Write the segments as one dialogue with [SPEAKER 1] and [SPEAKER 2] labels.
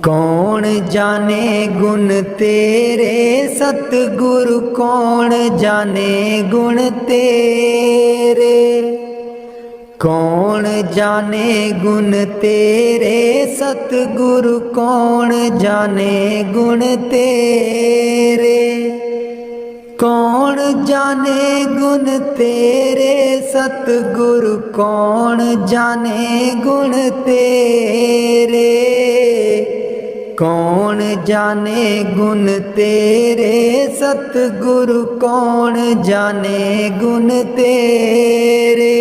[SPEAKER 1] कौन जाने गुण तेरे सतगुरु, कौन जाने गुण तेरे। कौन जाने गुण तेरे सतगुरु, कौन जाने गुण तेरे। कौन जाने गुण तेरे सतगुरु, कौन जाने गुण तेरे। कौन जाने गुण तेरे सतगुरु, कौन जाने गुण तेरे।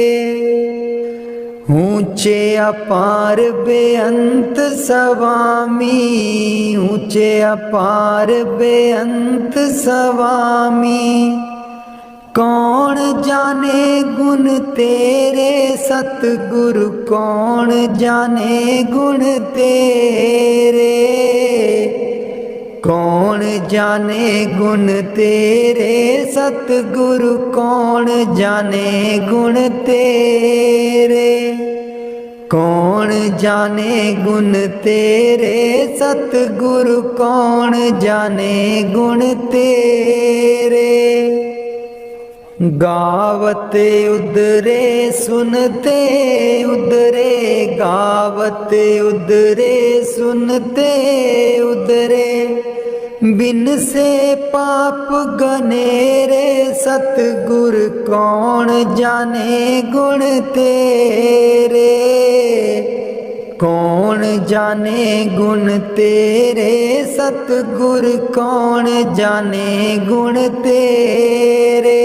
[SPEAKER 1] ऊंचे अपार बेअंत स्वामी, ऊंचे अपार बेअंत स्वामी। कौन जाने गुण तेरे सतगुरु, कौन जाने गुण तेरे। कौन जाने गुण तेरे सतगुरु, कौन जाने गुण तेरे। कौन जाने गुण तेरे सतगुरु, कौन जाने गुण तेरे। गावते उदरे सुनते उदरे, गावते उदरे सुनते उदरे। बिन से पाप गनेरे सतगुर, कौन जाने गुण तेरे। कौन जाने गुण तेरे सतगुर, कौन जाने गुण तेरे।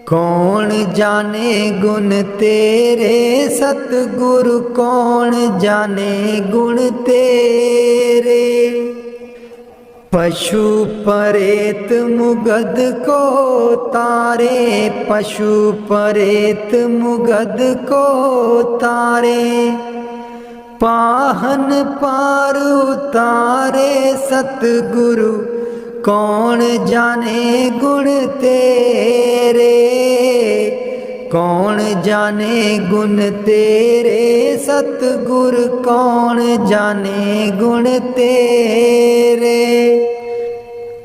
[SPEAKER 1] कौन जाने गुण तेरे सतगुरु, कौन जाने गुण तेरे। पशु परेत मुगद को तारे, पशु परेत मुगद को तारे। पाहन पार उतारे सतगुरु, कौन जाने गुण तेरे। कौन जाने गुण तेरे सतगुरु, कौन जाने गुण तेरे।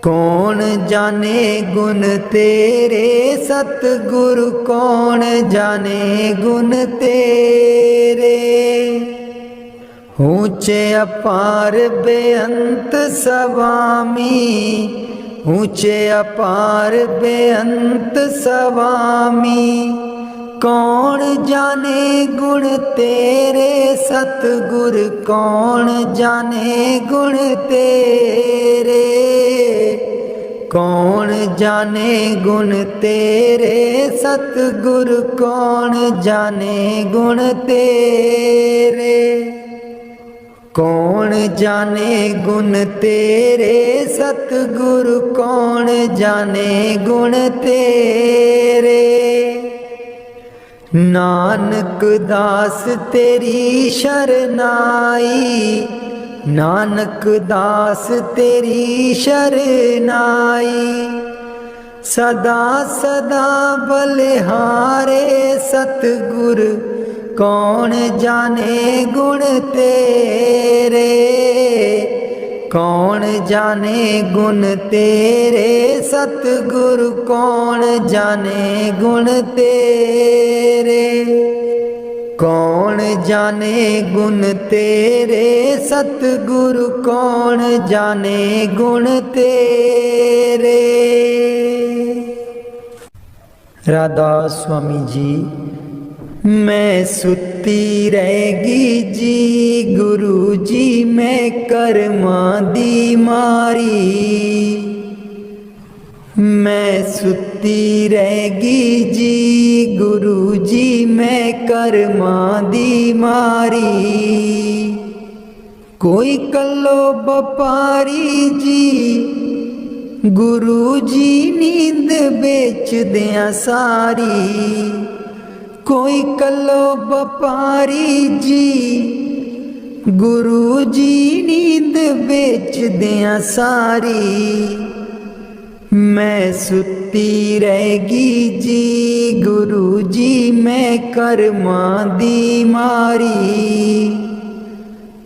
[SPEAKER 1] कौन जाने गुण तेरे सतगुरु, कौन जाने गुण तेरे। ऊंचे अपार बेअंत स्वामी, ऊंचे अपार बेअंत स्वामी। कौन जाने गुण तेरे सतगुर, कौन जाने गुण तेरे। कौन जाने गुण तेरे सतगुर, कौन जाने गुण तेरे। कौन जाने गुण तेरे सतगुरु, कौन जाने गुण तेरे। नानक दास तेरी शरनाई, नानक दास तेरी शरनाई। सदा सदा बलिहारे सतगुर, कौन जाने गुण तेरे। कौन जाने गुण तेरे सतगुरु, कौन जाने गुण तेरे। कौन जाने गुण तेरे सतगुरु, कौन जाने गुण तेरे। राधा स्वामी जी। मैं सुती रहेगी जी गुरु जी, मैं कर्मा दी मारी। मैं सुती रहेगी जी गुरु जी, मैं कर्मा दी मारी। कोई कल्लो बपारी जी गुरु जी, नींद बेच दिया सारी। कोई कल्लो बपारी जी गुरु जी, नींद बेच दिया सारी। मैं सुती रहेगी जी गुरु जी, मैं कर्मा दी मारी।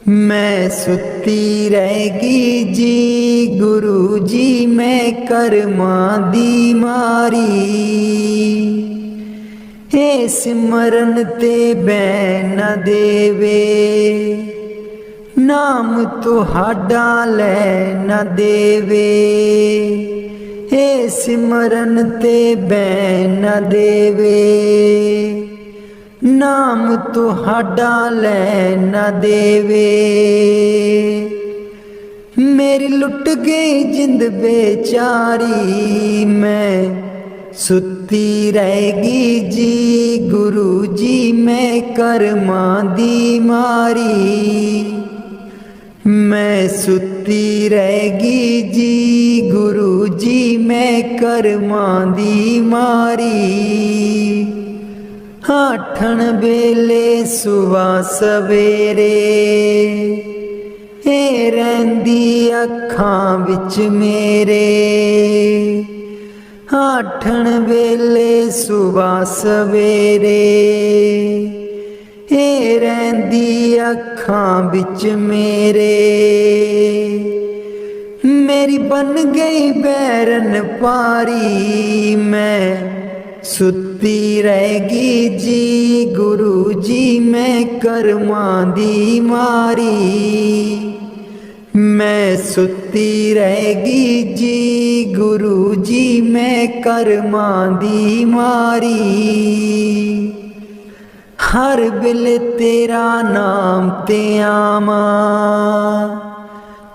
[SPEAKER 1] मैं सुती रहेगी जी गुरु जी मैं कर्मां दी मारी। हे सिमरन ते बैन न देवे नाम तुहाडा लै न देवे। हे सिमरन ते बैन न देवे नाम तुहाडा लै न देवे। मेरी लुट गई जिंद बेचारी मैं सुती रहेगी जी गुरु जी मैं कर्मां दी मारी। मैं सुती रहेगी जी गुरु जी मैं कर्मां दी मारी। आठन वेले सुबह सवेरे हे रहिंदी अखां विच मेरे। आठन वेले सुबह सवेरे हे रहिंदी अखां विच मेरे। मेरी बन गई बैरन पारी मैं सुती रहेगी जी गुरु जी मैं कर्मां दी मारी। मैं सुती रहेगी जी गुरु जी मैं कर्मां दी मारी। हर वेले तेरा नाम ते आवां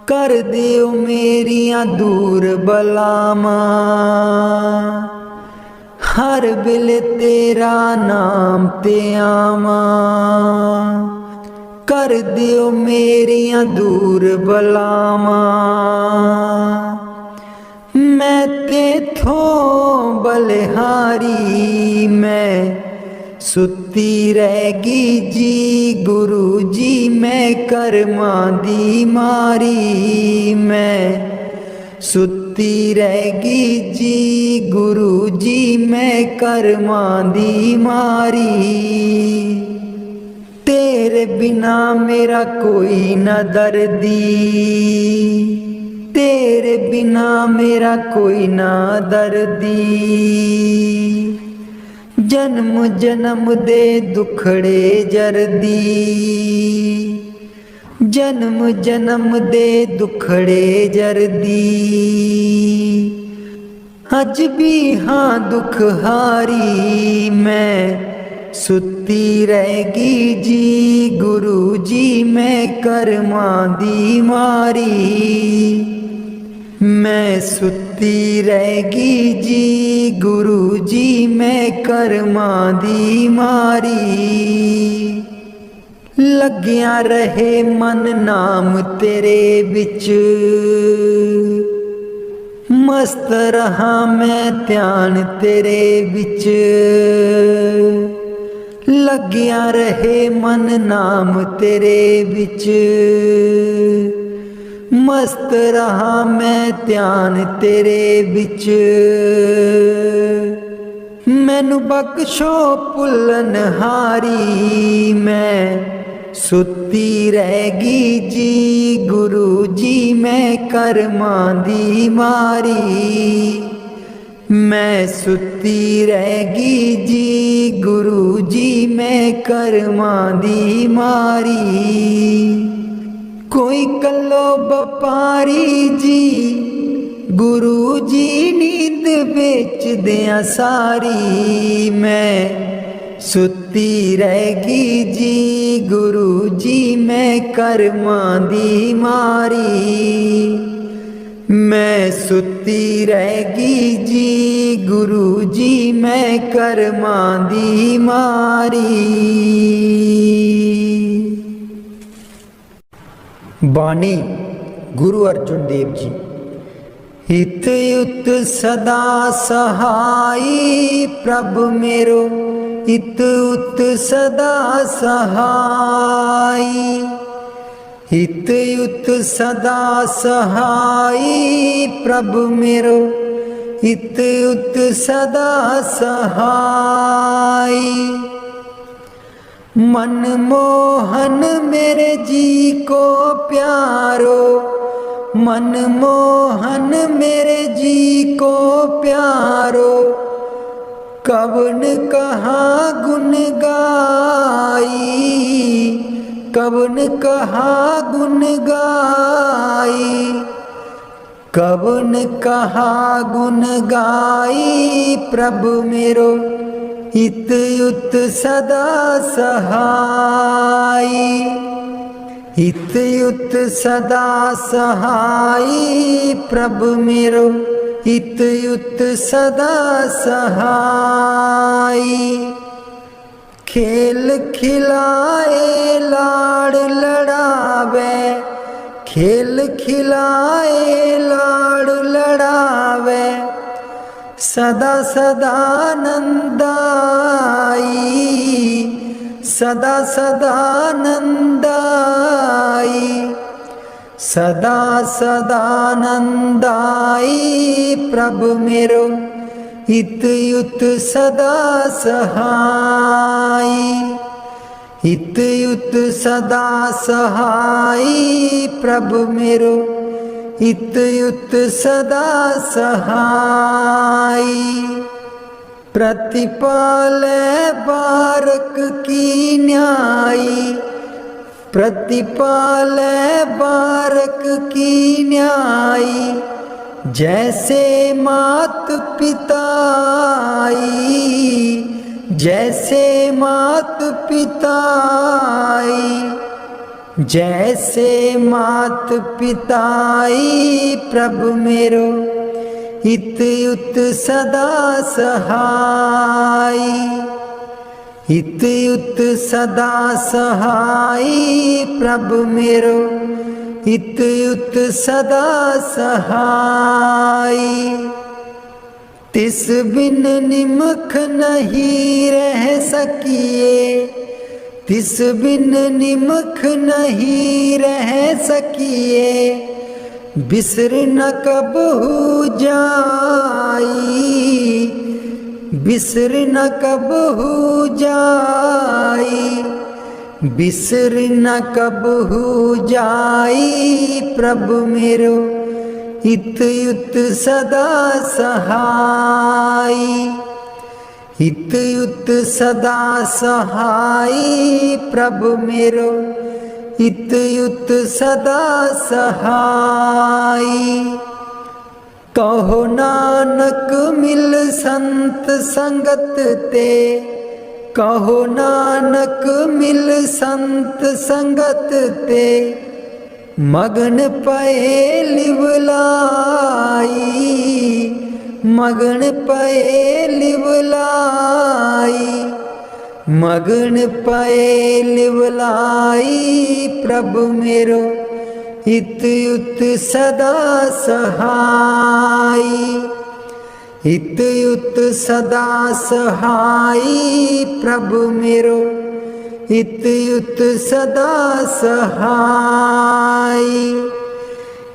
[SPEAKER 1] कर दिओ मेरियां दूर बलावां। हर वेले तेरा नाम ते आवां कर दिओ मेरियां दूर बलावां। मैं तेथों बलिहारी मैं सुती रहेगी जी गुरु जी मैं कर्मां दी मारी। मैं सुती रहेगी जी गुरु जी मैं कर्मां दी मारी। तेरे बिना मेरा कोई न दर्दी तेरे बिना मेरा कोई न दर्दी। जन्म जन्म दे दुखड़े जरदी जन्म जन्म दे दुखड़े जरदी। अज भी हाँ दुख हारी मैं सुती रहेगी जी गुरु जी मैं कर्मां दी मारी। मैं सुती रहेगी जी गुरु जी मैं कर्मां दी मारी। लग्या रहे मन नाम तेरे बिच मस्त रहा मैं ध्यान तेरे बिच। लग्या रहे मन नाम तेरे बिच मस्त रहा मैं ध्यान तेरे बिच। मैनू बख्शो भुल्लन हारी मैं सुती रहेगी जी गुरु जी मैं कर्मां दी मारी। मैं सुती रहेगी जी गुरु जी मैं कर्मां दी मारी। कोई कल्लो बपारी जी गुरु जी नींद बेच दिया सारी। मैं सुती रहेगी जी गुरु जी मैं कर्मां दी मारी। मैं सुती रहेगी जी गुरु जी मैं कर्मां दी मारी। बानी गुरु अर्जुन देव जी। हित युत सदा सहाई प्रभु मेरो हित उत सदा सहाई। हित युत सदा सहाई प्रभु मेरो हित उत सदा सहाई। मनमोहन मेरे जी को प्यारो, मनमोहन मेरे जी को प्यारो, कवन कहाँ गुण गाई, कवन कहाँ गुण गाई, कवन कहाँ गुण गाई। प्रभु मेरो हित युत सदा सहाई, हित युत सदा सहाई। प्रभु मेरो हित युत सदा सहाई। खेल खिलाए लाड़ लड़ावे, खेल खिलाए लाड़ लड़ावे, सदा सदा नंदाई, सदा सदा नंदाई, सदा सदा नंदाई। प्रभु मेरो हित युत सदा सहाई, हित युत सदा सहाई। प्रभु मेरो हित युत सदा सहाई। प्रतिपाले बारक की न्यायी, प्रतिपाले बारक की न्यायी, जैसे मात पिताई, जैसे मात पिताई, जैसे मात पिताई। प्रभु मेरो हित युत सदा सहाई, हित युत सदा सहाई। प्रभु मेरो हित युत सदा सहाई। तिस बिन निमख नहीं रह सकिए, तिस बिन निमख नहीं रह सकिए, बिसर न कबहू जाई, बिसर न कबहू जाई, बिसर न कबहू जाई। प्रभु मेरो हित युत सदा सहाई, हित युत सदा सहाई। प्रभु मेरो हित युत सदा सहाई। कहो नानक मिल संत संगत ते, कहो नानक मिल संत संगत ते, मगन पए लिवलाई, मगन पए लिवलाई, मगन पए लिवलाई। प्रभु मेरो हित युत सदा सहाई, हित युत सदा सहाई। प्रभु मेरो हित युत सदा सहाई,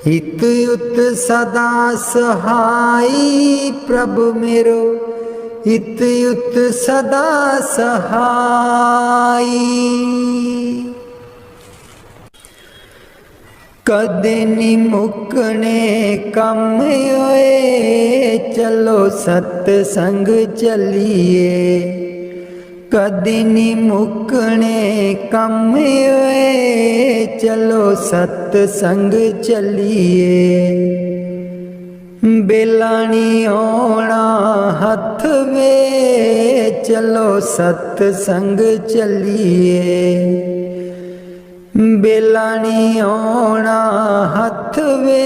[SPEAKER 1] हित युत सदा सहाई। प्रभु मेरो हित युत सदा सहाई। कदे नी मुकने कम होए, चलो सत्संग चलिए, कदे नी मुकने कम होए, चलो सत्संग चलिए। बेलानी आना हथ वे, चलो सत्संग चलिए। बेलानी आना हथ वे,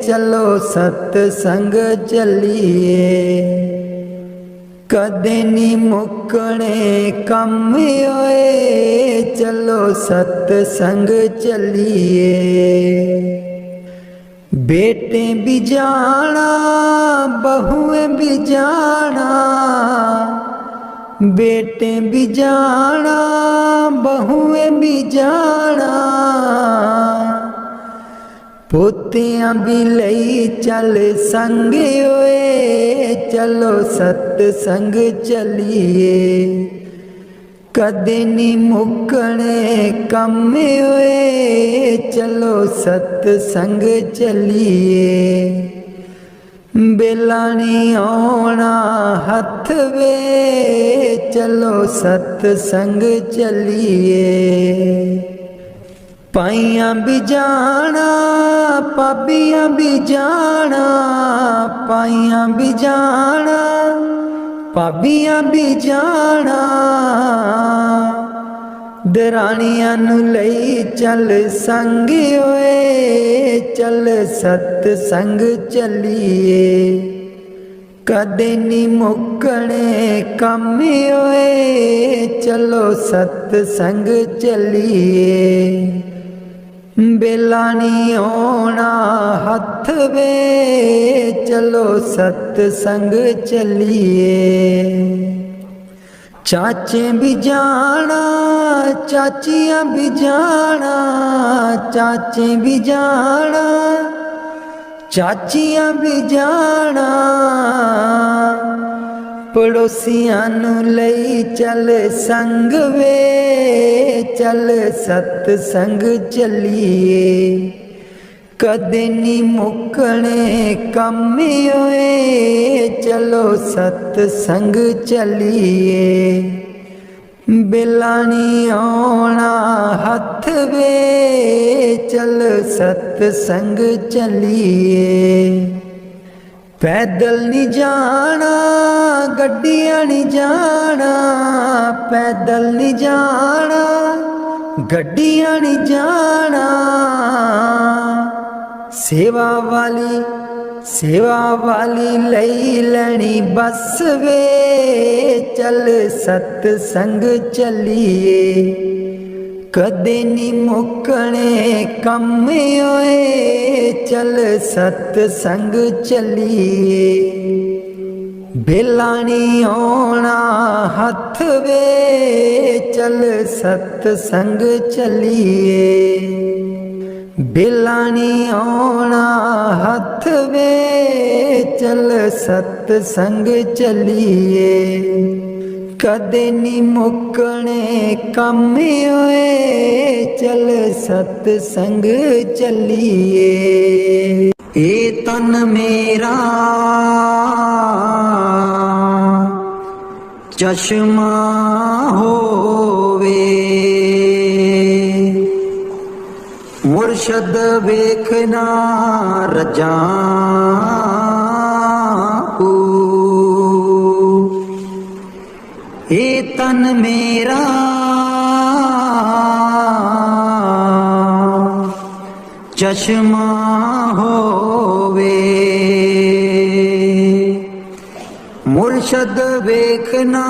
[SPEAKER 1] चलो सत्संग चलिए। कदे नी मुकने कम होए, चलो सत्संग चलिए। बेटे भी जाना बहुएं भी जाना, बेटे भी जाना बहुएं भी जाना, पोतियां भी लई चल संगे होए, चलो सत्संग चलिए। कदे नहीं मुकने कम होए, चलो सतसंग चलिए। बेला नहीं आना हथ वे, चलो सतसंग चलिए। पाइयां भी जाना पाबियां भी जाना, पाइयां भी जाना पाबियां भी जाना। दरानियां नू लई चल संग होए, चल सतसंग चलिए। कदे नहीं मुकने कम होए, चलो सतसंग चलिए। बेला नहीं आना हथ वे, चलो सतसंग चलिए। चाचे भी जाना चाचियां भी जाना, चाचे भी जाना चाचियां भी जाना। पड़ोसियां नू लई चल संग वे, चल सतसंग चलिए। कदे नहीं मुकने कम होए, चलो सतसंग चलिए। बेला नहीं आना हथ वे, चल सतसंग चलिए। पैदल नहीं जाना गड्डियां नहीं जाना, पैदल नहीं जाना गड्डियां नहीं जाना। सेवा वाली लई लैनी बस वे, चल सतसंग चलिए। कदे नहीं मुकने कम होए, चल सतसंग चलिए। बेला नहीं आना हथ वे, चल सतसंग चलिए। बेला नहीं आना हथ वे, चल सतसंग चलिए। कदे नहीं मुकने कम होए, चल सतसंग चलिए। ए तन मेरा चश्मा होवे, मुर्शद वेखना रजाऊं। ए तन मेरा चश्मा होवे, मुर्शद वेखना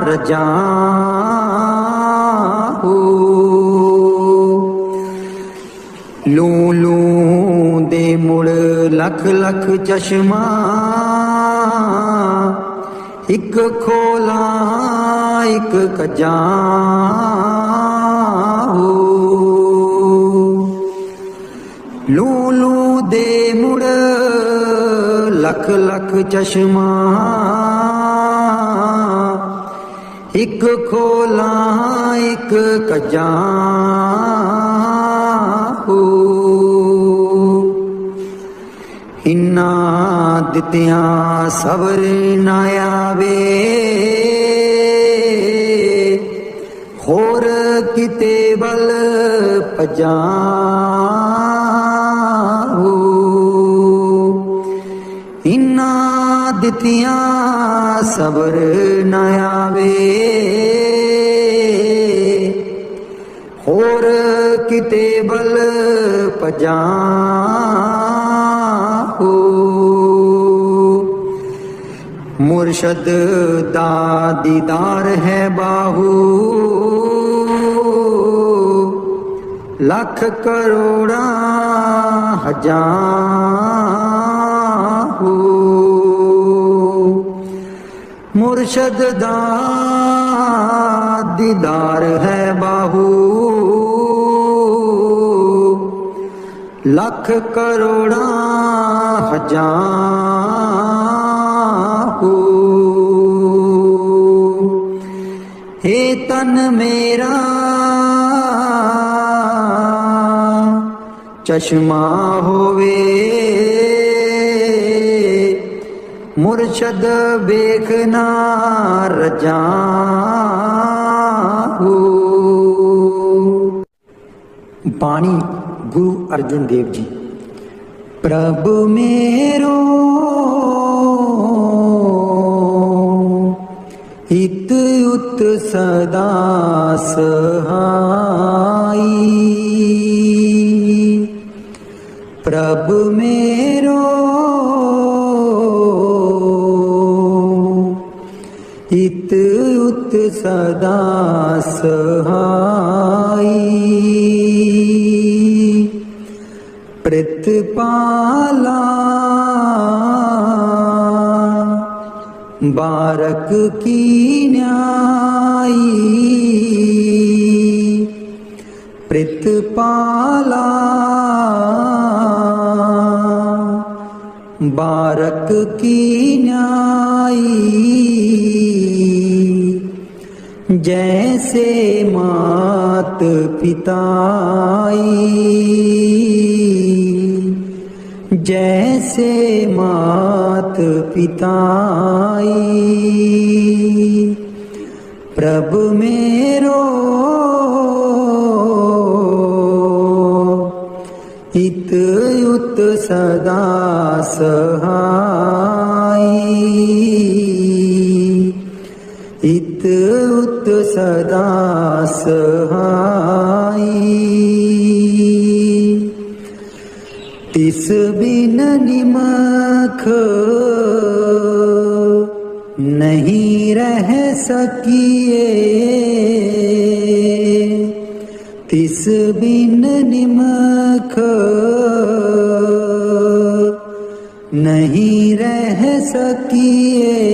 [SPEAKER 1] रजाऊं। लू लू दे मुड़ लख लख चश्मा, एक खोला एक कजा। लू लू दे मुड़ लख लख चश्मा, एक खोला एक कजा। इन्ना दित्तिया सबर ना आवे, होर किते बल भजाऊं। इन्ना दित्तिया सबर ना आवे, होर किते बल भजाऊं। मुर्शद दा दीदार है बाहू, लख करोड़ा हजार। मुर्शद दा दीदार है बाहू, लख करोड़ा हजार। मेरा चश्मा होवे मुर्शद देखना रजाहू। बाणी गुरु अर्जुन देव जी। प्रभु मेरो हित उत सदा सहाई। प्रभु मेरो हित उत सदा सहाई। प्रतिपाला बारक की न्यायी। प्रतिपाला बारक की न्यायी। जैसे मात पिताई। जैसे मात पिताई। प्रभु मेरो हित उत सदा सहाई। हित उत सदा सहाई। तिस बिन निमख नहीं रह सकिए। तिस बिन निमख नहीं रह सकिए।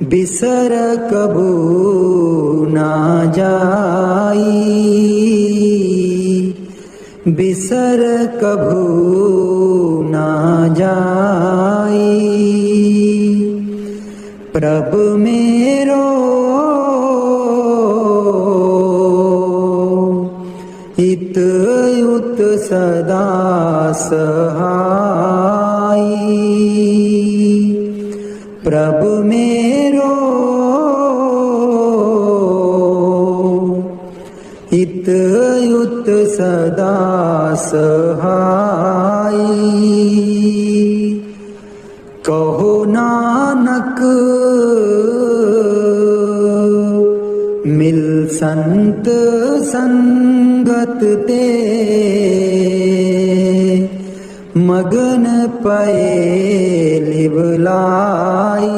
[SPEAKER 1] बिसर कबू ना जाई। बिसर कभू ना जाई। प्रभु मेरो हित उत सदा सहाई। प्रभु मेरो हित उत सदा सहाई। कहो नानक मिल संत संगत ते। मगन पए लिवलाई।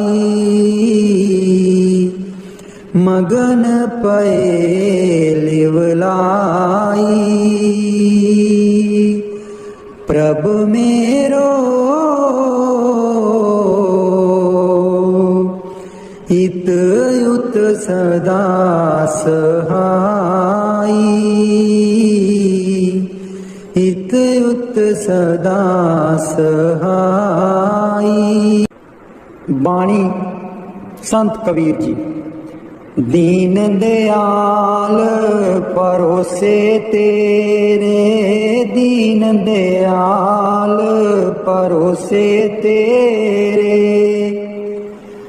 [SPEAKER 1] मगन पए लिवलाई। प्रभु मेरो हित उत सदा सहाई। हित उत सदा सहाई। बाणी संत कबीर जी। दीन दयाल परोसे तेरे। दीन दयाल परोसे तेरे।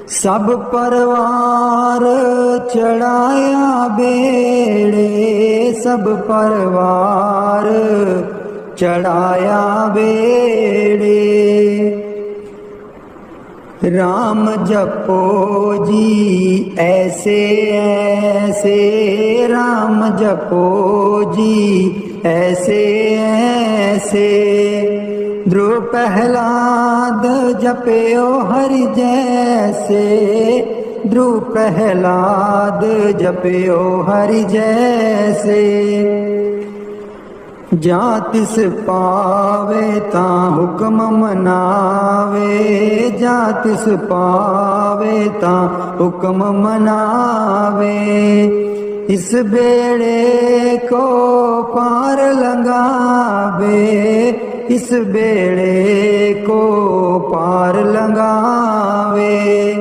[SPEAKER 1] सब परवार चढ़ाया बेड़े। सब परवार चढ़ाया बेड़े। राम जपो जी ऐसे ऐसे। राम जपो जी ऐसे ऐसे। ध्रुव प्रहलाद जपयो हरि जैसे। ध्रुव प्रहलाद जपयो हरि जैसे। जा तिस पावे ता हुक्म मनावे। जा तिस पावे ता हुक्म मनावे। इस बेड़े को पार लगावे। इस बेड़े को पार लगावे।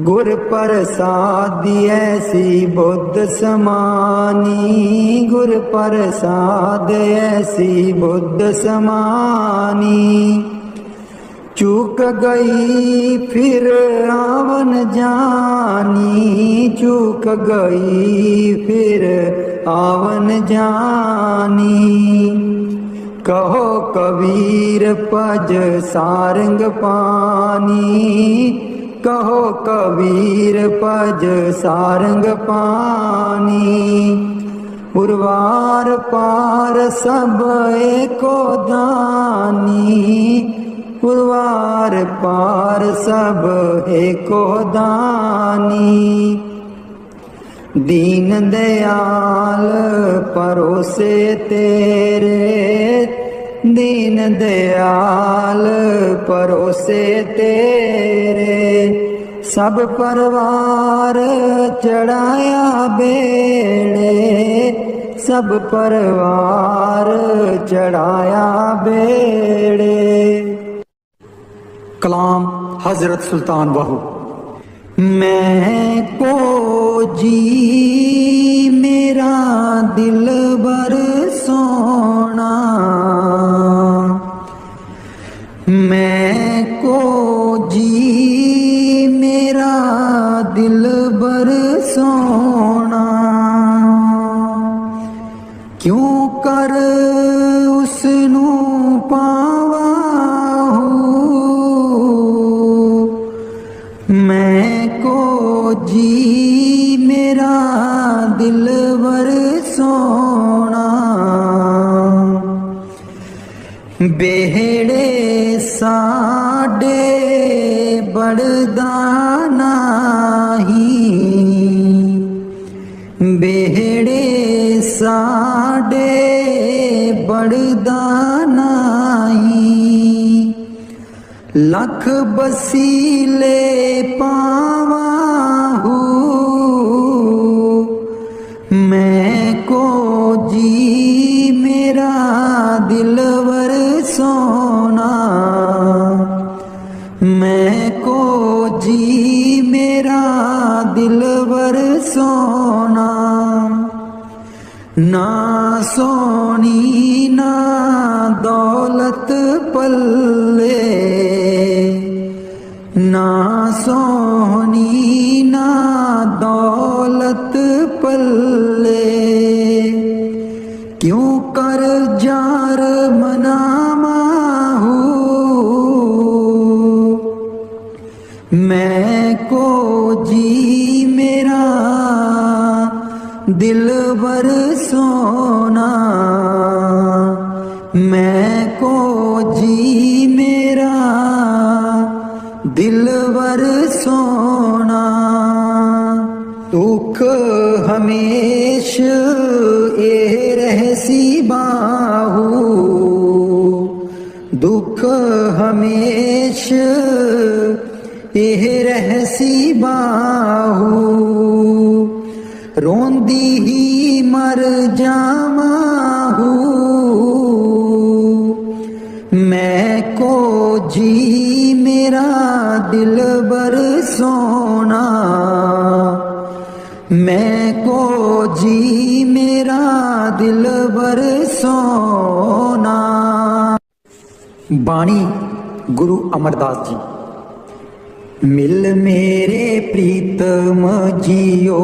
[SPEAKER 1] गुर प्रसाद ऐसी बुद्ध समानी, गुर प्रसाद ऐसी बुद्ध समानी। चूक गई फिर आवन जानी, चूक गई फिर आवन जानी। कहो कबीर पज सारंग पानी, कहो कबीर पज सारंग पानी। उर्वार पार सब एको दानी, उर्वार पार सब एको दानी। दीन दयाल परोसे तेरे, दीन दयाल परोसे तेरे। सब परिवार चढ़ाया बेड़े, सब परिवार चढ़ाया बेड़े।
[SPEAKER 2] कलाम हजरत सुल्तान बाहू।
[SPEAKER 1] मैं को जी मेरा दिल बर सोना, मैं को जी मेरा दिल बर सोना। क्यों कर उसनू पावा मैं को जी मेरा दिलवर सोना। बेहड़े साडे बड़दा नाही, बेहड़े साडे बड़दा नाही। लख बसीले पावाहू मैं को जी मेरा दिलवर सोना, मैं को जी मेरा दिलवर सोना। ना सोनी ना दौलत पल्ले, ना सोनी ना दौलत पल्ले। क्यों कर जार मनामाहू मैं को जी मेरा दिलवर सोना, मैं को जी मेरा दिलवर सोना। दुख हमेश ए रहसी बाहू, दुख हमेश एह रहसी बाहू। रोंदी ही मर जामाहू मैं को जी मेरा दिलबर सोना, मैं को जी मेरा दिलबर सोना।
[SPEAKER 2] बाणी गुरु अमरदास जी।
[SPEAKER 1] मिल मेरे प्रीतम जियो,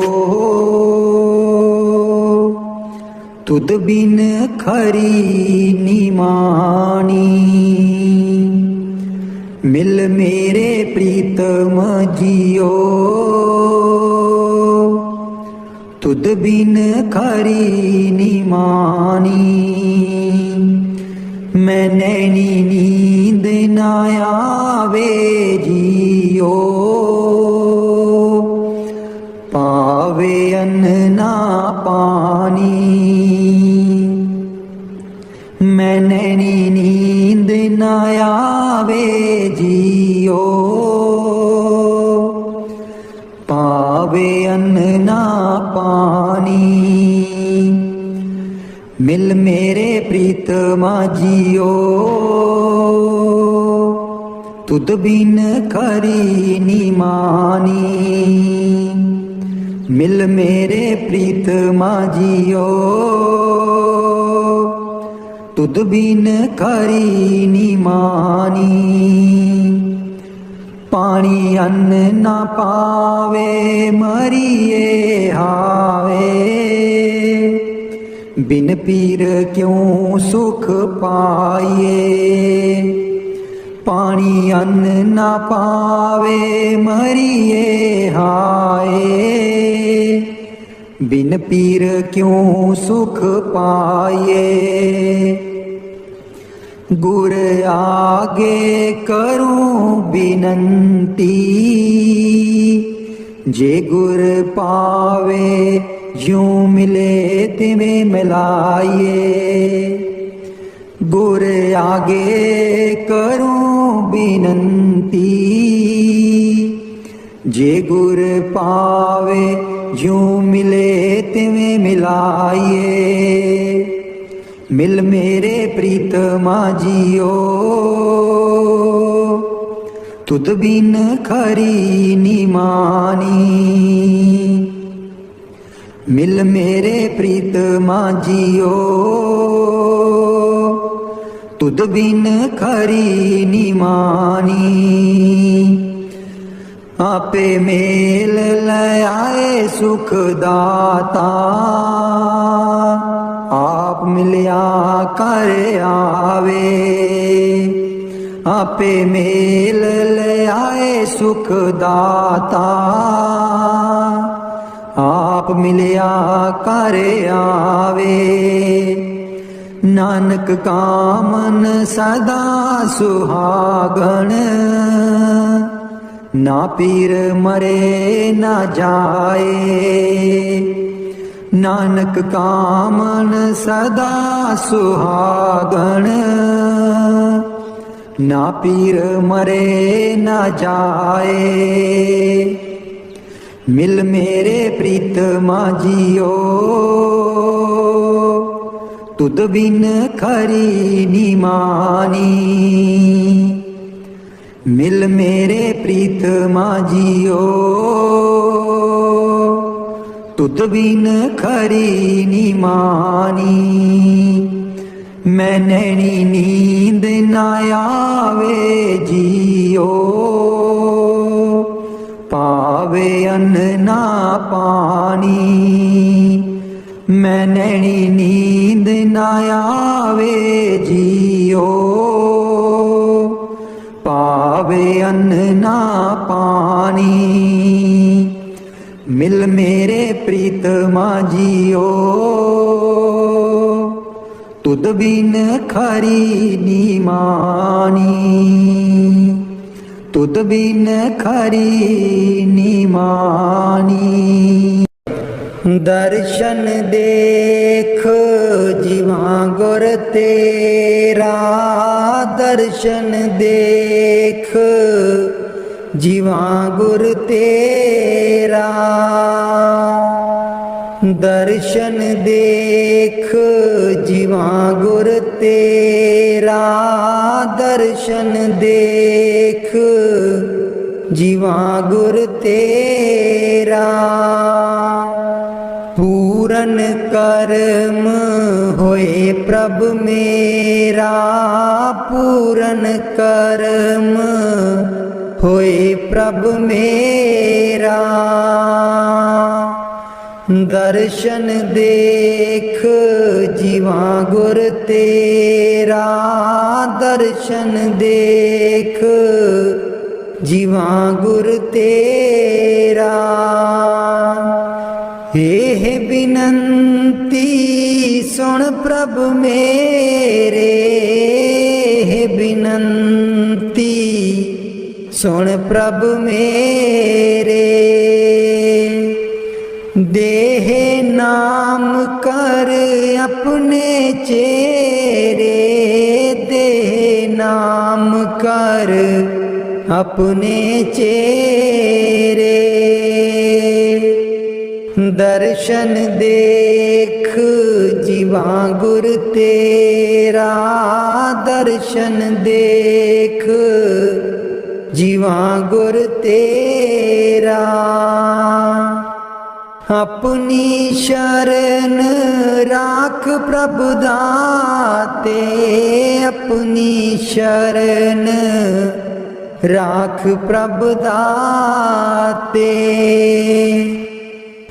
[SPEAKER 1] तुद बिन खरी निमानी। मिल मेरे प्रीतम जियो, तुद बिन खरी निमानी। मैं नैनी नींद न आवे जियो, पावे अन्न ना पानी। मैं नैनी नींद न आवे जियो, पावे अन्न ना पानी। मिल मेरे प्रीतमा जियो, तुद बिन खरी निमानी। मिल मेरे प्रीतमा जियो तुद बिन खरी निमानी। पानी अन्न ना पावे मरिए हावे, बिन पीर क्यों सुख पाइए। पानी अन्न ना पावे मरिए हाय, बिन पीर क्यों सुख पाइए। गुर आगे करूं बिनंती, जे गुर पावे यूं मिले तिमें मिलाइए। गुर आगे करूं बिनंती, जे गुर पावे यूं मिले तिमें मिलाइए। मिल मेरे प्रीतमा जियो तुद बिन खरी निमानी। मिल मेरे प्रीतमा जियो तुद बिन खरी निमानी। आपे मेल ले आए सुख दाता, आप मिलिया कर आवे। आपे मेल ले आए सुख दाता, आप मिलिया कर आवे। नानक कामन सदा सुहागण, ना पीर मरे ना जाए। नानक कामन सदा सुहागण, ना पीर मरे ना जाए। मिल मेरे प्रीतमा जियो तुद बिन खरी निमानी। मिल मेरे प्रीतमा जियो तुद बिन खरी निमानी। मैं नैनी नींद न आवे जियो, पावे अन्न ना पानी। मैं नैनी नींद न आवे जियो, पावे अन्न ना पानी। मिल मेरे प्रीतमा जियो तुद बिन खरी निमानी। तुद बिन खरी निमानी। दर्शन देख जीवा गुर तेरा, दर्शन देख जीवा गुर तेरा। दर्शन देख जीवा गुर तेरा, दर्शन देख जीवा गुर तेरा। पूरन कर्म होए प्रभ मेरा, पूरन कर्म होए प्रभ मेरा। दर्शन देख जीवा गुर तेरा, दर्शन देख जीवा गुर तेरा। हे बिनंती सुन प्रभ मेरे, हे बिनंती सुन प्रभ मेरे। देह नाम कर अपने चेरे, देह नाम कर अपने चेरे। दर्शन देख जीवा गुर तेरा, दर्शन देख जीवा गुर तेरा। अपनी शरण राख प्रभु दाते, अपनी शरण राख प्रभु दाते।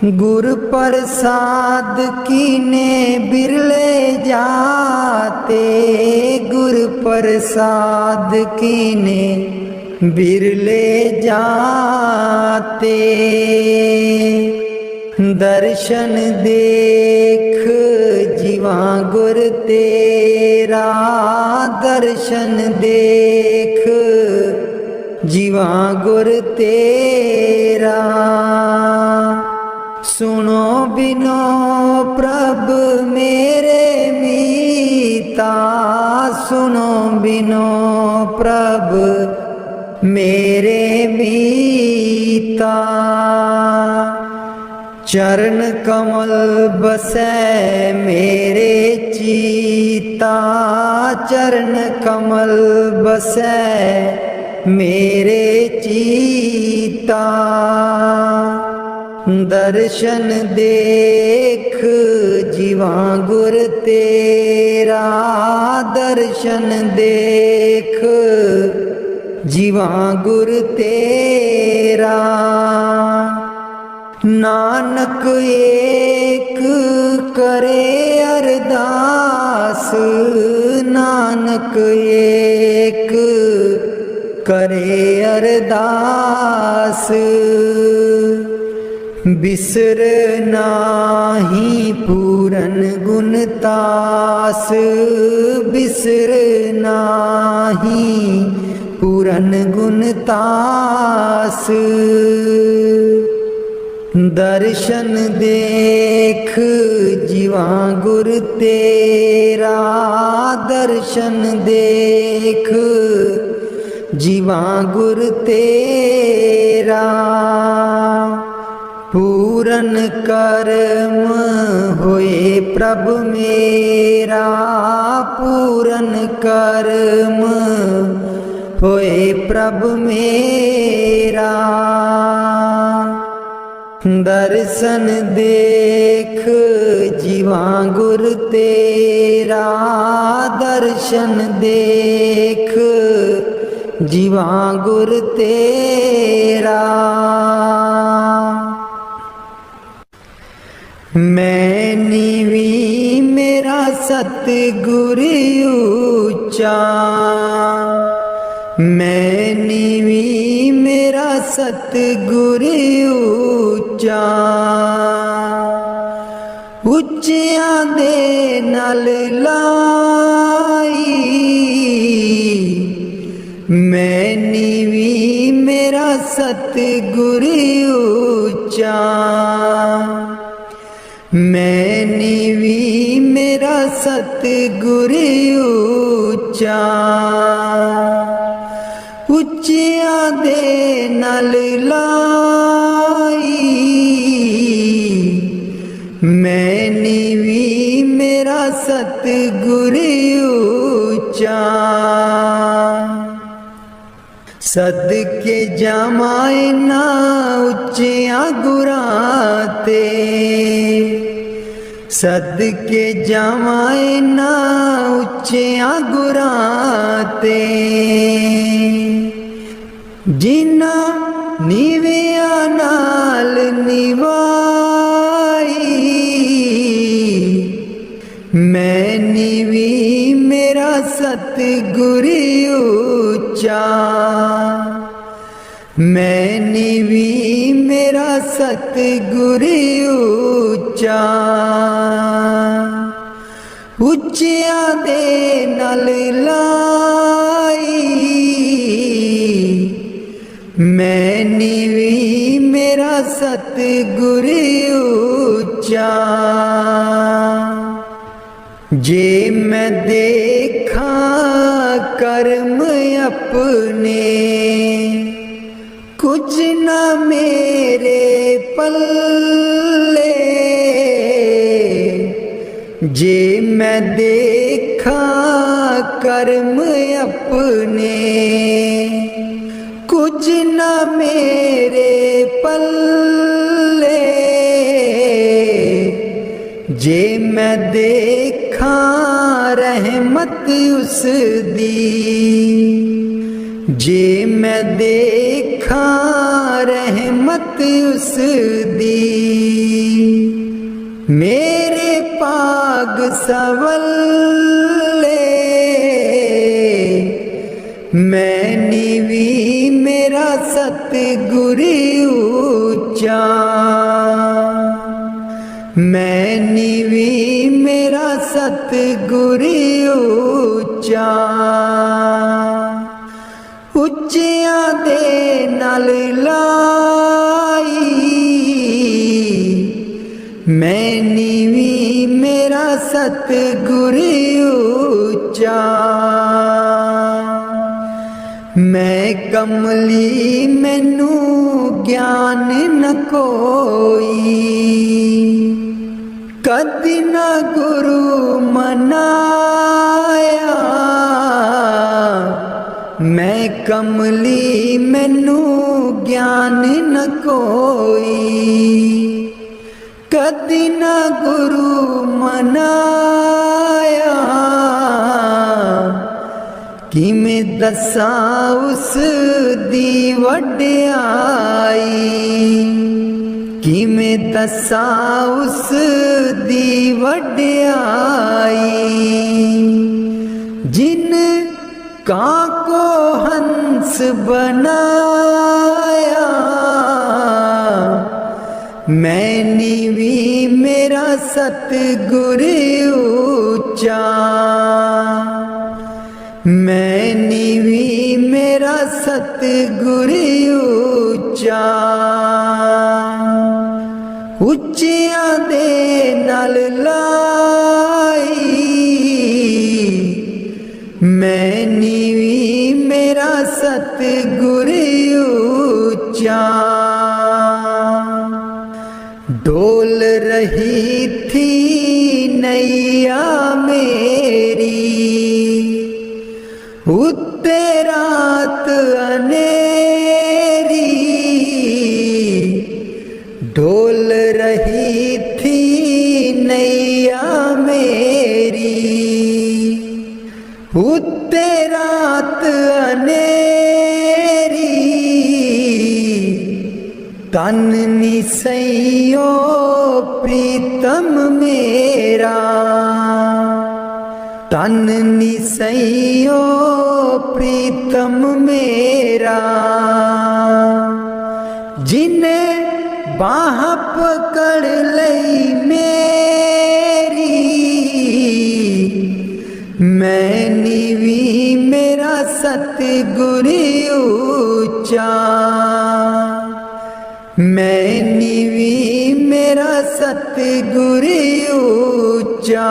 [SPEAKER 1] गुर प्रसाद कीने बिरले जाते, गुर प्रसाद कीने बिरले जाते। दर्शन देख जीवा गुर तेरा, दर्शन देख जीवा गुर तेरा। सुनो बिनो प्रभ मेरे मीता, सुनो बिनो प्रभ मेरे मीता। चरण कमल बसै मेरे चीता, चरण कमल बसै मेरे चीता। दर्शन देख जीवा गुर तेरा, दर्शन देख जीवा गुर तेरा। नानक एक करे अरदास, नानक एक करे अरदास। बिसर नाही पूरन गुण तास, बिसर नाही पूरन गुण तास। दर्शन देख जीवा गुर तेरा, दर्शन देख जीवा गुर तेरा। पूरन कर्म होए प्रभु मेरा, पूरन कर्म होए प्रभु मेरा। दर्शन देख जीवा गुर तेरा, दर्शन देख जीवा गुर तेरा। मैं नीवी मेरा सतगुर ऊंचा, मैं नीवी मेरा सतगुर ऊंचा। ਉੱਚਿਆਂ ਦੇ ਨਾਲ ਲਾਈ, ਮੈਂ ਨੀਵੀਂ ਮੇਰਾ ਸਤਿਗੁਰ ਉੱਚਾ। ਮੈਂ ਨੀਵੀਂ ਮੇਰਾ ਸਤਿਗੁਰ ਉੱਚਾ। ਉੱਚਿਆਂ ਦੇ ਨਾਲ ਲਾਈ, ਮੈਂ ਨੀਵੀਂ ਮੇਰਾ ਸਤਿਗੁਰ ਉੱਚਾ। ਸਦਕੇ ਜਾਵਾਂ ਇਨ੍ਹਾਂ ਉੱਚਿਆਂ ਗੁਰਾਂ ਤੇ, ਸਦਕੇ ਜਾਵਾਂ ਇਨ੍ਹਾਂ ਉੱਚਿਆਂ ਗੁਰਾਂ ਤੇ। ਜਿਨ੍ਹਾਂ ਨੀਵਿਆਂ ਨਾਲ ਨਿਵਾਈ, ਮੈਂ ਨੀਵੀਂ ਮੇਰਾ ਸਤਿਗੁਰ ਉੱਚਾ। ਮੈਂ ਨੀਵੀਂ ਮੇਰਾ ਸਤਿਗੁਰ ਉੱਚਾ। ਉੱਚਿਆਂ ਦੇ ਨਾਲ ਲਾਈ, ਮੈਂ ਨੀਵੀਂ ਮੇਰਾ ਸਤਿਗੁਰ ਉੱਚਾ। ਜੇ ਮੈਂ ਦੇਖਾਂ ਕਰਮ ਆਪਣੇ, ਕੁਝ ਨਾ ਮੇਰੇ ਪੱਲੇ। ਜੇ ਮੈਂ ਦੇਖਾਂ ਕਰਮ ਆਪਣੇ, कुछ न मेरे पल्ले जे मैं देखा रहमत उस दी, जे मैं देखा रहमत उस दी। मेरे पाग सवल्ले मैं नीवी मेरा सतगुर ऊंचा, मैं नीवी मेरा सतगुर ऊंचा। ਉੱਚਿਆਂ ਦੇ ਨਾਲ ਲਾਈ ਮੈਂ ਨੀਵੀਂ ਮੇਰਾ ਸਤਿਗੁਰ ਉੱਚਾ। ਮੈਂ ਕਮਲੀ ਮੈਨੂੰ ਗਿਆਨ ਨ ਕੋਈ, ਕਦੀ ਨਾ ਗੁਰੂ ਮਨਾਇਆ। मैं कमली मैनू ज्ञान न कोई, कदी न गुरु मनाया। किवें दसां उस दी वड्याई, किवें दसां उस दी वड्याई। जिन कां को हंस बनाया मैं नीवी मेरा सतगुर ऊंचा, मैं नीवी मेरा सतगुर ऊंचा। ਉੱਚਿਆਂ ਦੇ ਨਾਲ ਲਾਈ मैं नीवी मेरा सतगुर ऊंचा। डोल रही थी नैया मेरी उत्ते रात अनेरी, डोल रही थी नैया मेरी उत्ते रात अनेरी। तन निसैयो प्रीतम मेरा, तन निसैयो प्रीतम मेरा। जिन्हें बाह पकड़ लई मेरी मैं नीवी मेरा सतगुर ऊंचा, मैं नीवी मेरा सतगुर ऊंचा।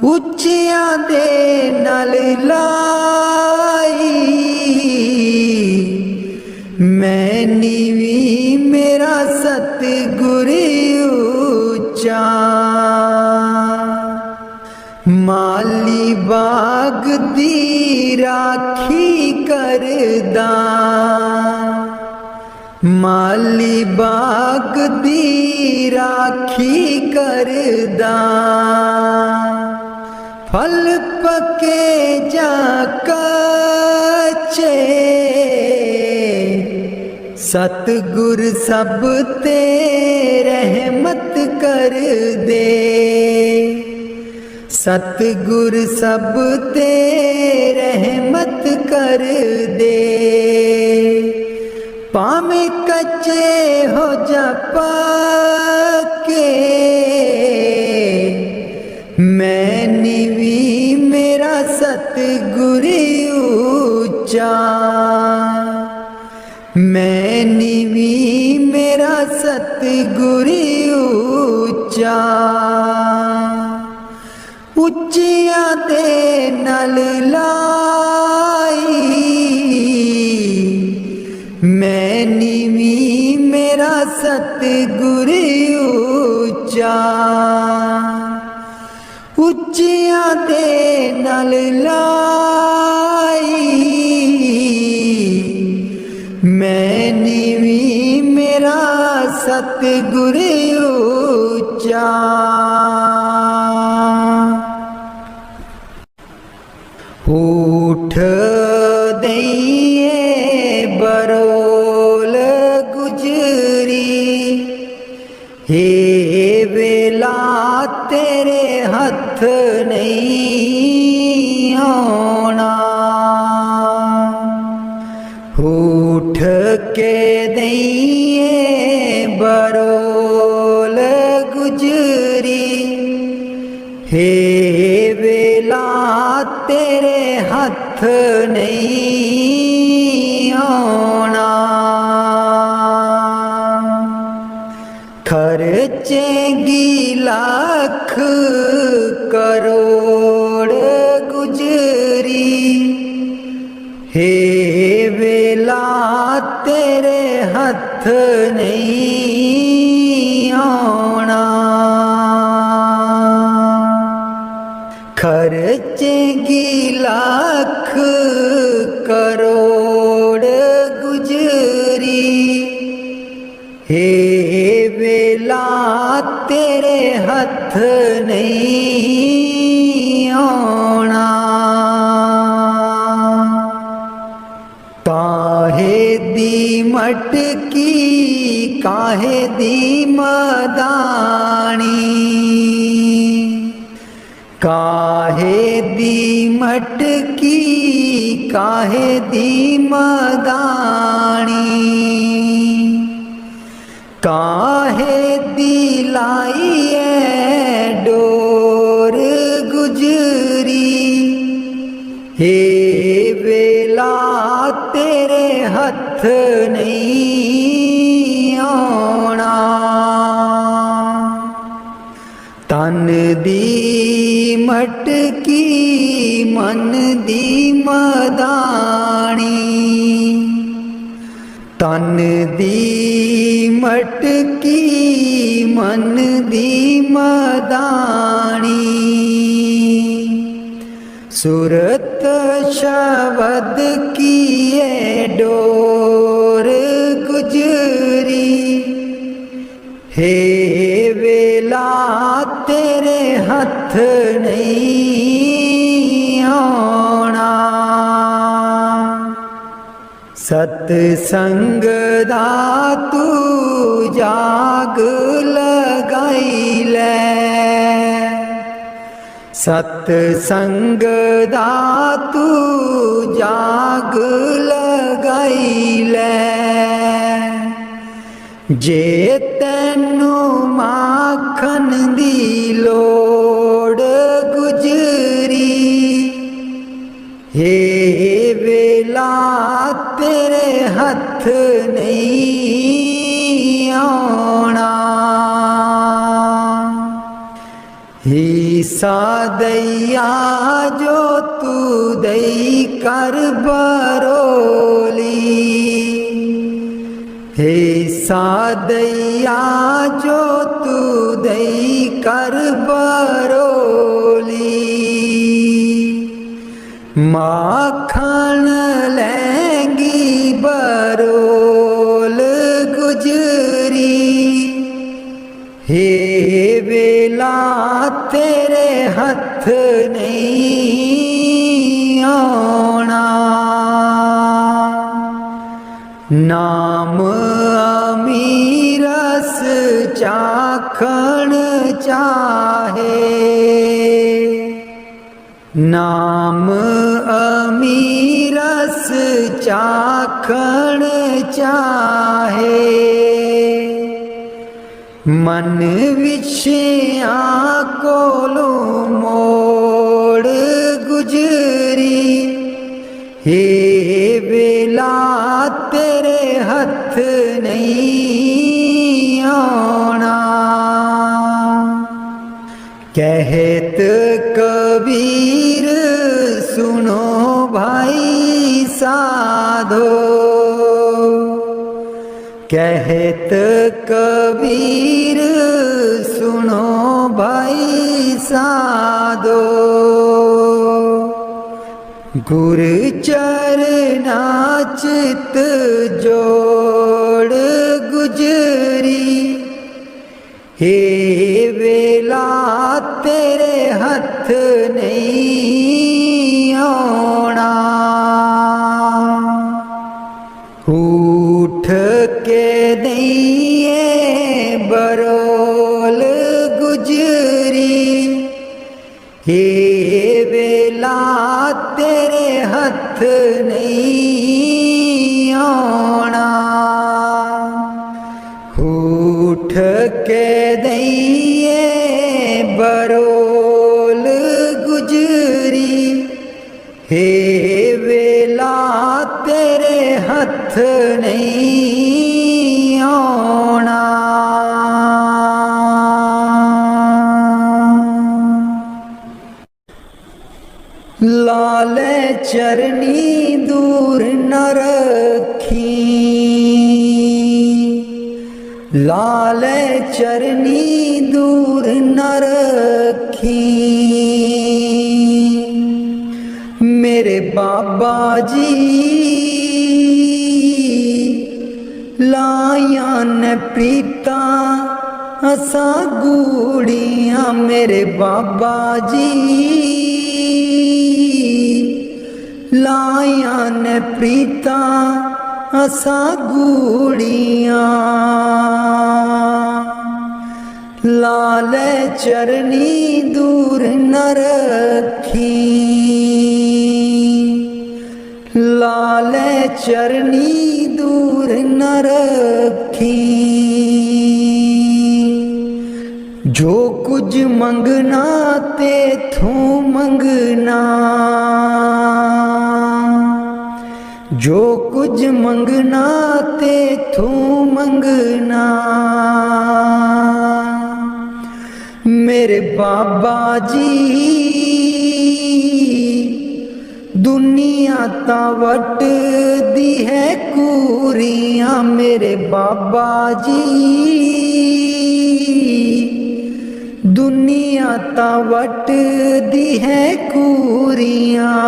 [SPEAKER 1] ਉੱਚਿਆਂ ਦੇ ਨਾਲ ਲਾਈ ਮੈਂ ਨੀਵੀ ਮੇਰਾ ਸਤਿਗੁਰ ਉੱਚਾ। ਮਾਲੀ ਬਾਗ ਦੀ ਰਾਖੀ ਕਰਦਾ, ਮਾਲੀ ਬਾਗ ਦੀ ਰਾਖੀ ਕਰਦਾ। फल पके जा कच्चे सतगुर सब ते रहमत कर दे, सतगुर सब ते रहमत कर दे। भावें कच्चे हो जा पक्के मैं नीवी मेरा सतगुर ऊंचा, मैं नीवी मेरा सतगुर ऊंचा। ਉੱਚਿਆਂ ਦੇ ਨਾਲ ਲਾਈ ਮੈਂ ਨੀਵੀ ਮੇਰਾ ਸਤਗੁਰ ਉੱਚਾ। ਉੱਚਿਆਂ ਦੇ ਨਾਲ ਲਾਈ सतगुर ऊंचा। ऊठ दइए बरोल गुजरी, हे वेला तेरे हथ नहीं आना। उठ के दइए बरोल गुजरी, हे वेला तेरे हथ नहीं आना। खर्चेंगी लाख करोड़ गुजरी, हे वेला तेरे हथ नहीं आना। खर्चेंगी लाख करोड़ गुजरी, हे वेला तेरे हथ नहीं आना। काहे दी मटकी काहे दी मदानी, काहे दी मटकी काहे दी मदानी। काहे दिलाई डोर गुजरी, हे वेला तेरे हथ नहीं आना। तन दी मटकी मन दी मदानी, तन दी मटकी मन दी मदानी। सूरत शबद की ये डोर गुजरी, हे वेला तेरे हथ नहीं आना। सतसंग दा तू जाग लगाई ले, सतसंग दा तू जाग लगाई ले। जे तैनू माखन दी लोड़ गुजरी, हे वेला तेरे हथ नहीं आना। हिस्सा दैया जो तू दई कर बरोली, हिस्सा दैया जो तू दई कर बरोली। माखन लेंगी बरोल गुजरी, हे वेला तेरे हथ नहीं आना। नाम अमीरस चाखण चाहे, नाम अमीरस चाखण चाहे। मन विषया कोलो मोड़ गुजरी, हे वेला तेरे हथ नहीं आना। कहत कबीर सुनो भाई साधो, कहत कबीर सुनो भाई साधो। गुर चरना चित जोड़ गुजरी, हे वेला तेरे हथ नहीं आना, उठ के दइए बरोल गुजरी, हे वेला तेरे हथ नहीं आना, उठ के दइए बरोल गुजरी, हे वेला तेरे हथ नहीं आना। लाल चरनी दूर न रखी, लाल चरनी दूर न रखी, मेरे बाबा जी लाया न प्रीता असा गूड़ियाँ, मेरे बाबा जी लाया न प्रीता असा गूड़ियाँ, लाल चरनी दूर न रखी, लाल चरनी दूर न रखी, जो कुछ मंगना ते थू मंगना, जो कुछ मंगना ते थू मंगना, मेरे बाबा जी दुनिया ता वट दी है कूरियाँ, मेरे बाबा जी दुनिया ता वट दी है कूरियाँ,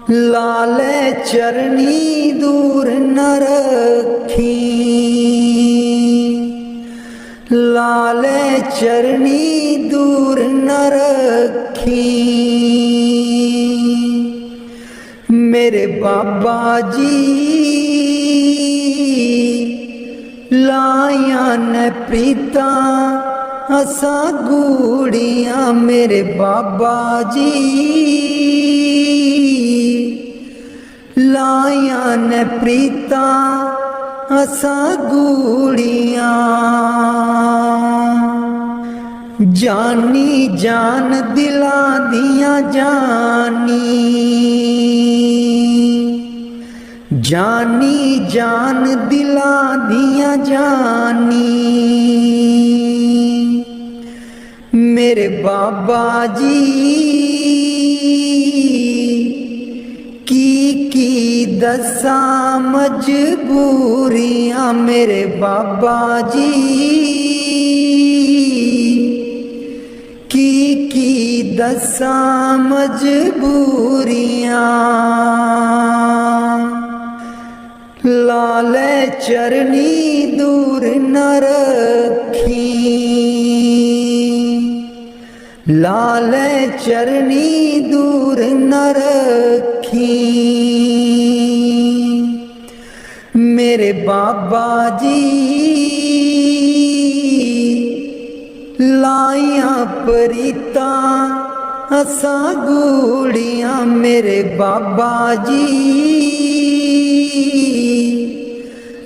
[SPEAKER 1] लाल चरनी दूर न रखी, लाल चरनी दूर न रखी, मेरे बाबा जी लाया न प्रीता असा गूड़ियाँ, मेरे बाबा जी लाया न प्रीता असा गूड़ियाँ, जानी जान दिला दिया जानी, जानी जान दिला दिया जानी, मेरे बाबा जी की दसा मजबूरियाँ, मेरे बाबा जी की दसा मजबूरियाँ, लाल चरनी दूर न रखी, लाल चरनी दूर न रखी, मेरे बाबा जी लाया प्रीता असा गूड़ियाँ, मेरे बाबा जी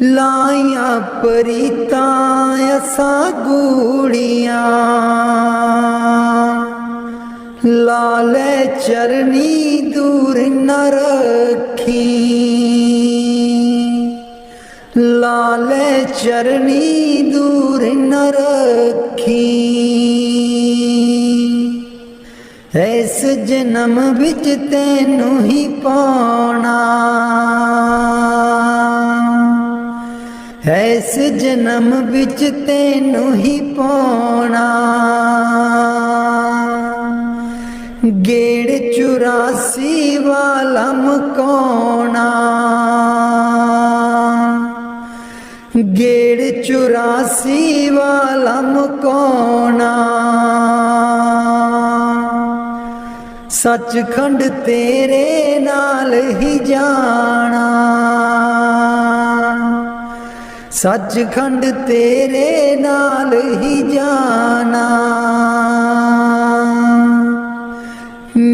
[SPEAKER 1] लाया प्रीता असा गूड़ियाँ, लाल चरनी दूर न रखी, लाल चरनी दूर न रखी, ऐस जन्म विच तैनू ही पाना, ऐस जन्म विच तैनू ही पाना, गेड़ 84 वाला मकाना, गेड़ 84 चौरासी वाला मुकोना सचखंड तेरे नाल ही जाना सचखंड तेरे नाल ही जाना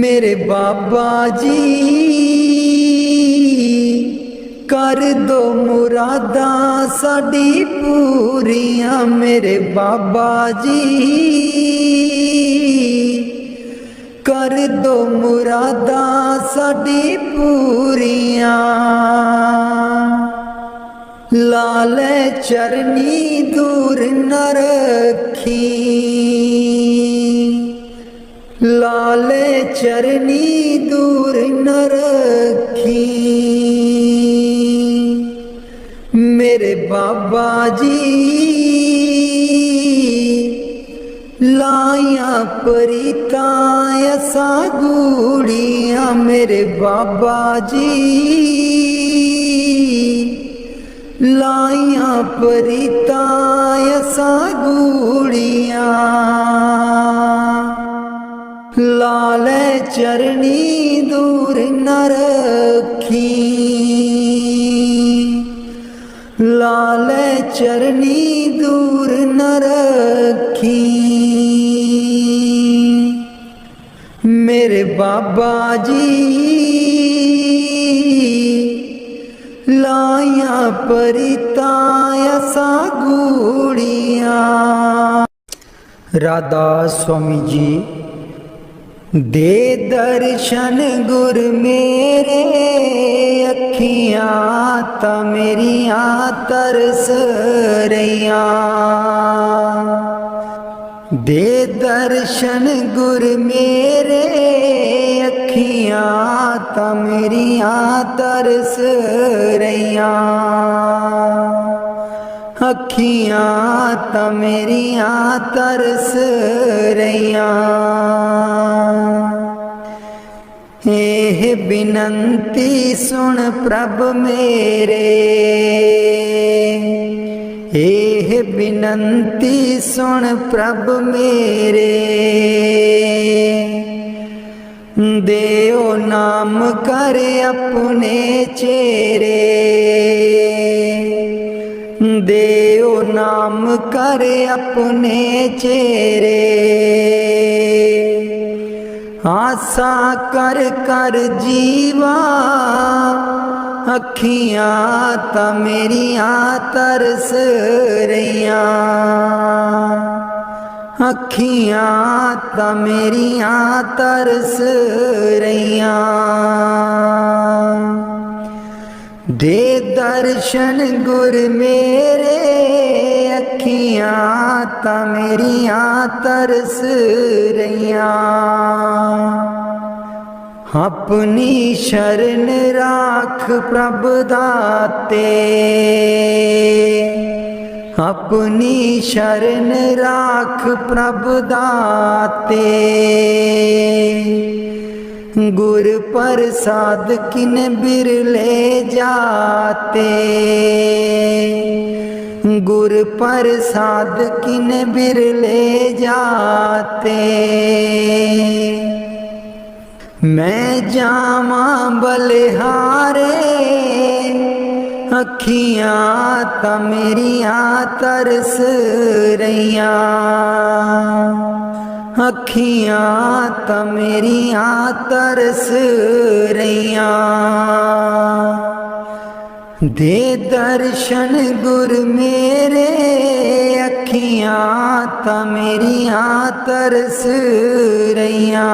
[SPEAKER 1] मेरे बाबा जी कर दो मुरादा साडी पूरियां मेरे बाबा जी कर दो मुरादा साडी पूरियां लाले चरनी दूर न रखी लाले चरनी दूर न रखी मेरे बाबा जी लाया परिताया सा गूड़ियां मेरे बाबा जी लाया परिताया सा गूड़ियां लाले चरनी दूर न रखी लाले चरनी दूर न रखी मेरे बाबा जी लाया परिताया सा गूड़ियां। राधा स्वामी जी दे दर्शन गुर मेरे अखियां ता मेरियां तरस रहियां दे दर्शन गुर मेरे अखियां ता मेरियां तरस रहियां अखियां ता मेरियां तरस रहियां एह बिनंती सुन प्रभ मेरे एह बिनंती सुन प्रभ मेरे देओ नाम कर अपने चेरे देओ नाम कर अपने चेरे आसा कर कर जीवा अखियां ता मेरियां तरस रहियां अखियां ता मेरियां तरस रहियां दे दर्शन गुर मेरे अखियां ता मेरियां तरस रहियां अपनी शरण राख प्रभ दाते अपनी शरण राख प्रभ दाते गुर प्रसाद किन बिरले जाते गुर प्रसाद किन बिरले जाते मैं जावा बलिहारे अखियां ता मेरियां तरस रहियां अखियां ता मेरियां तरस रहियां दे दर्शन गुर मेरे अखियां ता मेरियां तरस रहियां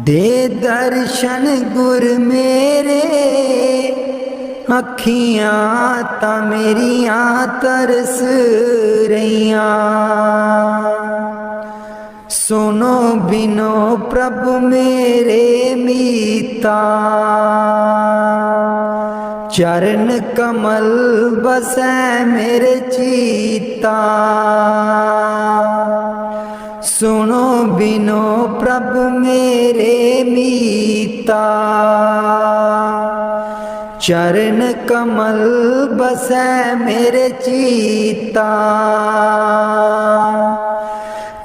[SPEAKER 1] दे दर्शन गुर मेरे अखियां ता मेरियां तरस रहियां सुनो बिनो प्रभु मेरे मीता चरण कमल बसै मेरे चीता सुनो बिनो प्रभु मेरे मीता चरण कमल बसै मेरे चीता,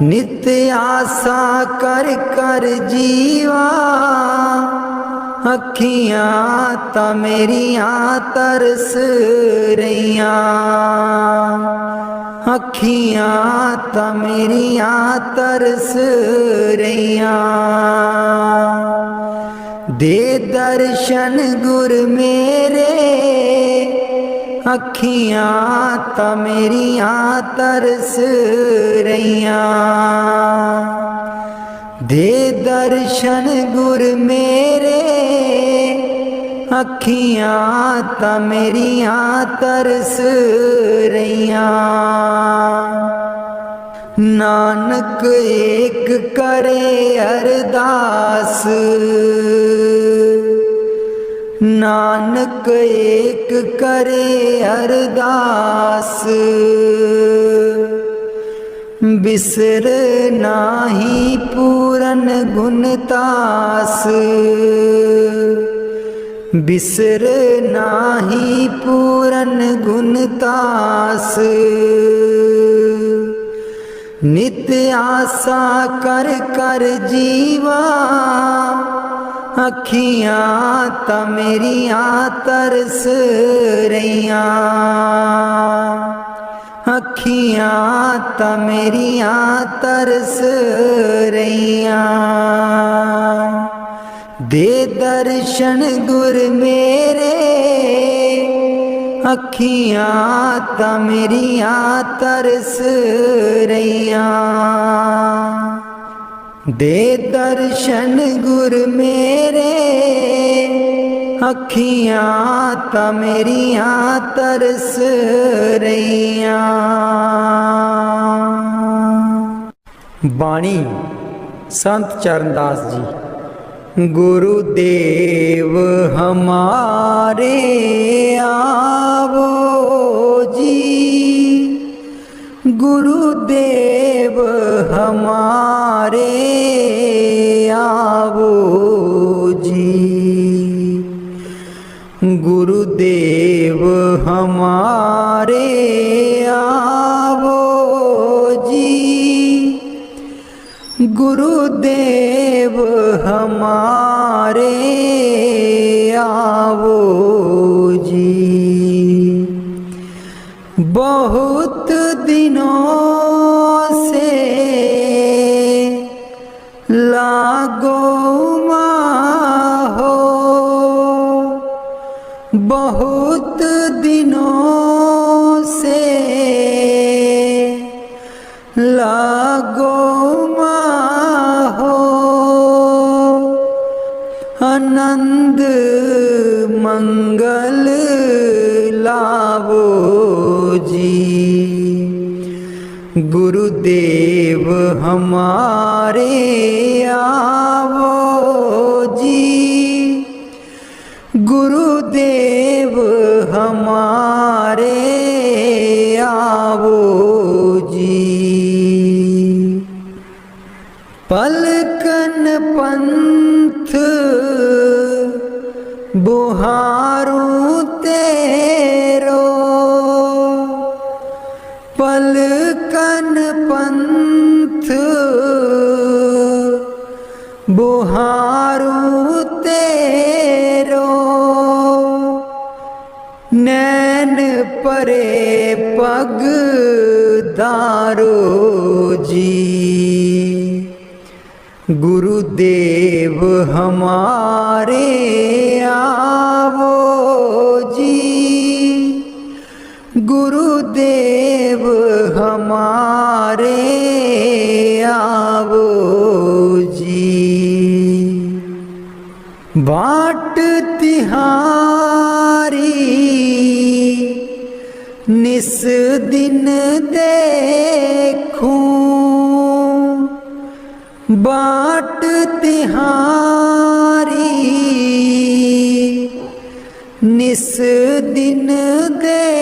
[SPEAKER 1] नित्य आशा कर कर जीवा, अखियां ता मेरियां तरस रहियां, अखियां ता मेरियां तरस रहियां। दे दर्शन गुर मेरे, अखियां ता मेरियां तरस रहियां। दे दर्शन गुर मेरे, अखियां ता मेरियां तरस रहियां। नानक एक करे अरदास, नानक एक करे अरदास, बिसर नाही पूरन गुणतास, बिसर नाही पूरन गुणतास। नित्य आशा कर कर जीवा, अखियां ता मेरियां तरस रहियां, अखियां ता मेरियां तरस रहियां। दे दर्शन गुर मेरे, अखियां ता मेरियां तरस रहियां। दे दर्शन गुर मेरे, अखियां ता मेरियां तरस रहियां।
[SPEAKER 2] बाणी संत चरणदास जी।
[SPEAKER 1] गुरुदेव हमारे आवो जी, गुरुदेव हमारे आवो जी, गुरुदेव हमारे आवो जी, गुरुदेव हमारे आवो जी। बहुत दिनों से लागो हो, बहुत दिनों से लागो हो, आनंद मंगल लावो जी, गुरुदेव हमारे आवो जी, गुरुदेव हमारे आवो जी। पलकन पंथ बुहारूं तेरो, पलकन पंथ बुहारूं तेरो, नैन परे पग दारो जी, गुरुदेव हमारे आवो जी, गुरुदेव हमारे आवो जी। बाट तिहारी निस दिन देखूं, बाट तिहारी निस दिन देखूं,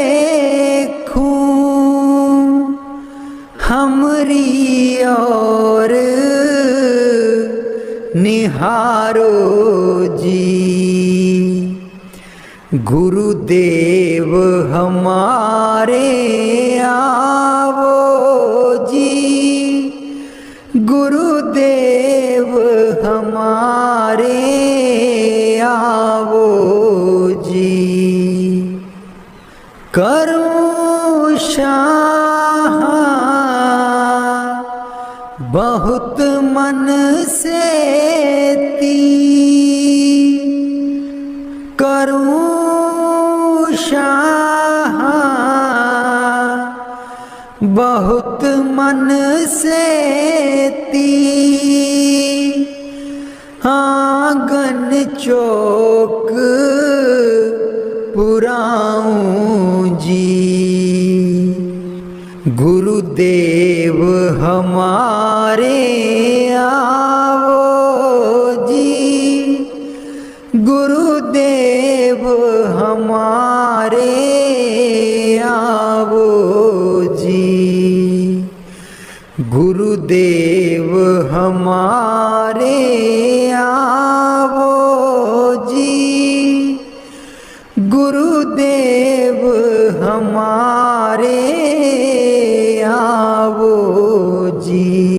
[SPEAKER 1] हमरी और निहारो जी, गुरुदेव हमारे आवो जी, गुरुदेव हमारे आवो जी। करूं शाह बहुत मन से ती, करूं शाह बहुत मन से ती, आंगन चौक पुराऊं जी। गुरुदेव हमारे आवो जी, गुरुदेव हमारे आवो जी। गुरुदेव हमारे आवो जी, गुरुदेव हमारे